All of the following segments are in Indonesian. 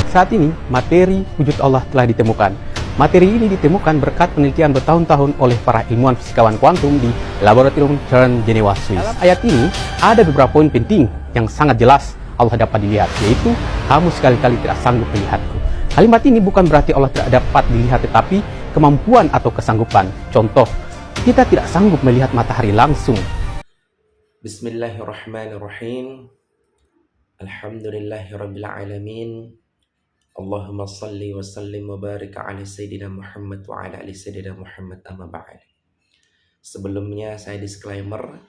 Saat ini, materi wujud Allah telah ditemukan. Materi ini ditemukan berkat penelitian bertahun-tahun oleh para ilmuwan fisikawan kuantum di Laboratorium CERN Jenewa, Swiss. Dalam ayat ini, ada beberapa poin penting yang sangat jelas Allah dapat dilihat, yaitu, kamu sekali-kali tidak sanggup melihatku. Kalimat ini bukan berarti Allah tidak dapat dilihat, tetapi kemampuan atau kesanggupan. Contoh, kita tidak sanggup melihat matahari langsung. Bismillahirrahmanirrahim. Alhamdulillahirabbil alamin. Allahumma salli wa sallim wa barik ala sayyidina Muhammad wa ala ali sayyidina Muhammad, amma ba'd. Sebelumnya saya disclaimer,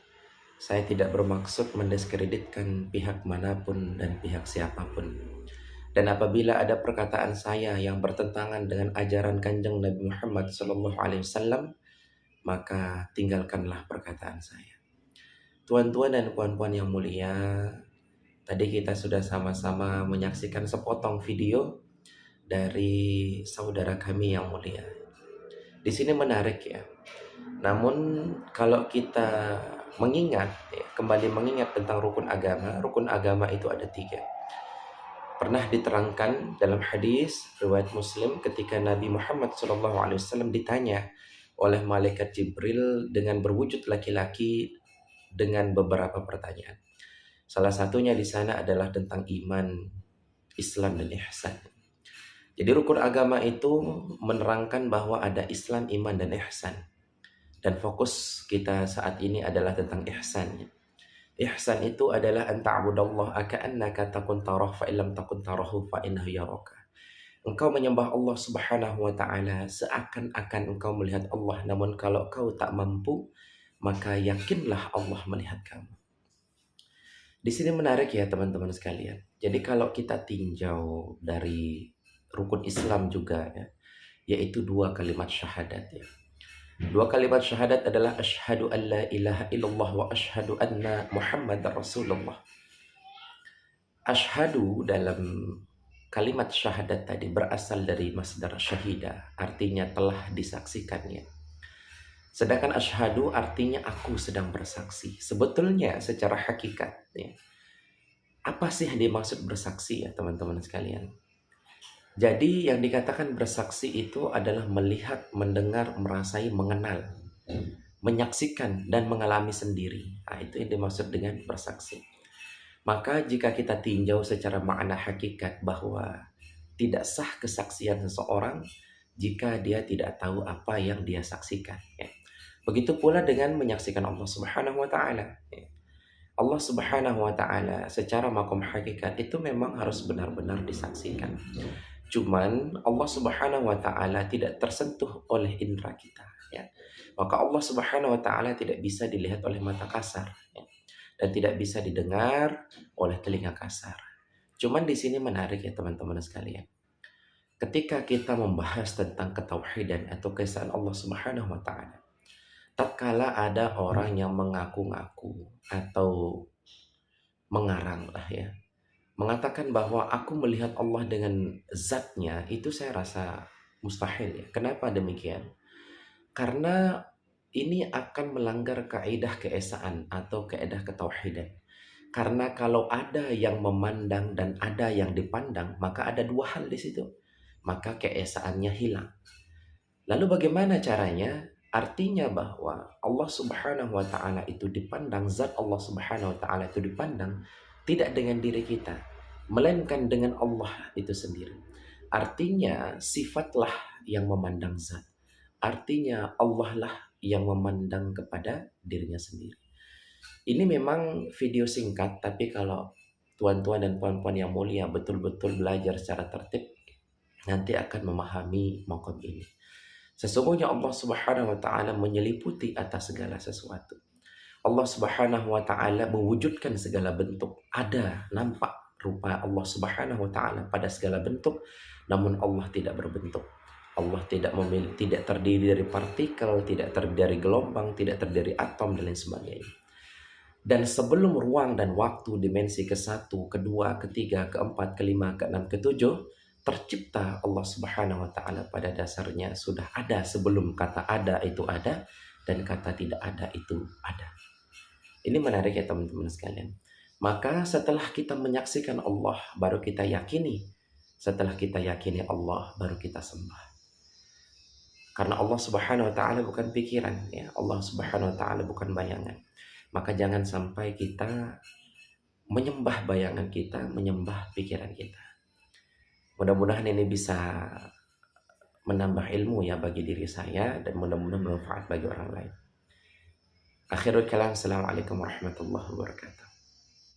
saya tidak bermaksud mendiskreditkan pihak manapun dan pihak siapapun. Dan apabila ada perkataan saya yang bertentangan dengan ajaran Kanjeng Nabi Muhammad SAW, maka tinggalkanlah perkataan saya. Tuan-tuan dan puan-puan yang mulia, tadi kita sudah sama-sama menyaksikan sepotong video dari saudara kami yang mulia. Di sini menarik ya. Namun kalau kita kembali mengingat tentang rukun agama itu ada 3. Pernah diterangkan dalam hadis riwayat Muslim ketika Nabi Muhammad SAW ditanya oleh malaikat Jibril dengan berwujud laki-laki dengan beberapa pertanyaan. Salah satunya di sana adalah tentang iman, Islam, dan ihsan. Jadi rukun agama itu menerangkan bahwa ada Islam, iman, dan ihsan. Dan fokus kita saat ini adalah tentang ihsan. Ihsan itu adalah an ta'budallaha ka'annaka takun tarah fa illam takun tarahu fa innahu yaraka. Engkau menyembah Allah Subhanahu wa taala seakan-akan engkau melihat Allah, namun kalau kau tak mampu, maka yakinlah Allah melihat kamu. Di sini menarik ya teman-teman sekalian. Jadi kalau kita tinjau dari rukun Islam juga ya, yaitu 2 kalimat syahadat ya. 2 kalimat syahadat adalah asyhadu an la ilaha illallah wa asyhadu anna Muhammadar Rasulullah. Asyhadu dalam kalimat syahadat tadi berasal dari masdar syahida, artinya telah disaksikannya. Sedangkan asyhadu artinya aku sedang bersaksi. Sebetulnya secara hakikat ya, apa sih yang dimaksud bersaksi ya teman-teman sekalian? Jadi yang dikatakan bersaksi itu adalah melihat, mendengar, merasai, mengenal, menyaksikan dan mengalami sendiri. Nah, itu yang dimaksud dengan bersaksi. Maka jika kita tinjau secara makna hakikat bahwa tidak sah kesaksian seseorang jika dia tidak tahu apa yang dia saksikan ya. Begitu pula dengan menyaksikan Allah Subhanahu wa taala. Allah Subhanahu wa taala secara makom hakikat itu memang harus benar-benar disaksikan. Cuman Allah Subhanahu wa taala tidak tersentuh oleh indera kita ya. Maka Allah Subhanahu wa taala tidak bisa dilihat oleh mata kasar ya. Dan tidak bisa didengar oleh telinga kasar. Cuman di sini menarik ya teman-teman sekalian. Ketika kita membahas tentang ketauhidan atau keesaan Allah Subhanahu wa taala, tatkala ada orang yang mengaku-ngaku atau mengarang lah ya, mengatakan bahwa aku melihat Allah dengan zatnya, itu saya rasa mustahil ya. Kenapa demikian? Karena ini akan melanggar kaidah keesaan atau kaidah ketauhidan. Karena kalau ada yang memandang dan ada yang dipandang, maka ada 2 hal di situ. Maka keesaannya hilang. Lalu bagaimana caranya? Artinya bahwa Allah Subhanahu wa taala itu dipandang, zat Allah Subhanahu wa taala itu dipandang tidak dengan diri kita, melainkan dengan Allah itu sendiri. Artinya sifatlah yang memandang zat. Artinya Allah lah yang memandang kepada dirinya sendiri. Ini memang video singkat, tapi kalau tuan-tuan dan puan-puan yang mulia betul-betul belajar secara tertib, nanti akan memahami makom ini. Sesungguhnya Allah Subhanahu wa taala menyeliputi atas segala sesuatu. Allah Subhanahu wa taala mewujudkan segala bentuk. Ada nampak rupa Allah Subhanahu wa taala pada segala bentuk, namun Allah tidak berbentuk. Allah tidak terdiri dari partikel, tidak terdiri dari gelombang, tidak terdiri dari atom dan lain sebagainya. Dan sebelum ruang dan waktu dimensi ke-1, ke-2, ke-3, ke-4, ke-5, ke-6, ke-7 tercipta, Allah Subhanahu wa taala pada dasarnya sudah ada sebelum kata ada itu ada dan kata tidak ada itu ada. Ini menarik ya teman-teman sekalian. Maka setelah kita menyaksikan Allah, baru kita yakini Setelah kita yakini Allah, baru kita sembah. Karena Allah Subhanahu wa taala bukan pikiran, ya. Allah Subhanahu wa taala bukan bayangan. Maka jangan sampai kita menyembah bayangan kita, menyembah pikiran kita. Mudah-mudahan ini bisa menambah ilmu ya bagi diri saya, dan mudah-mudahan bermanfaat bagi orang lain. Akhirul kalam, assalamualaikum warahmatullahi wabarakatuh.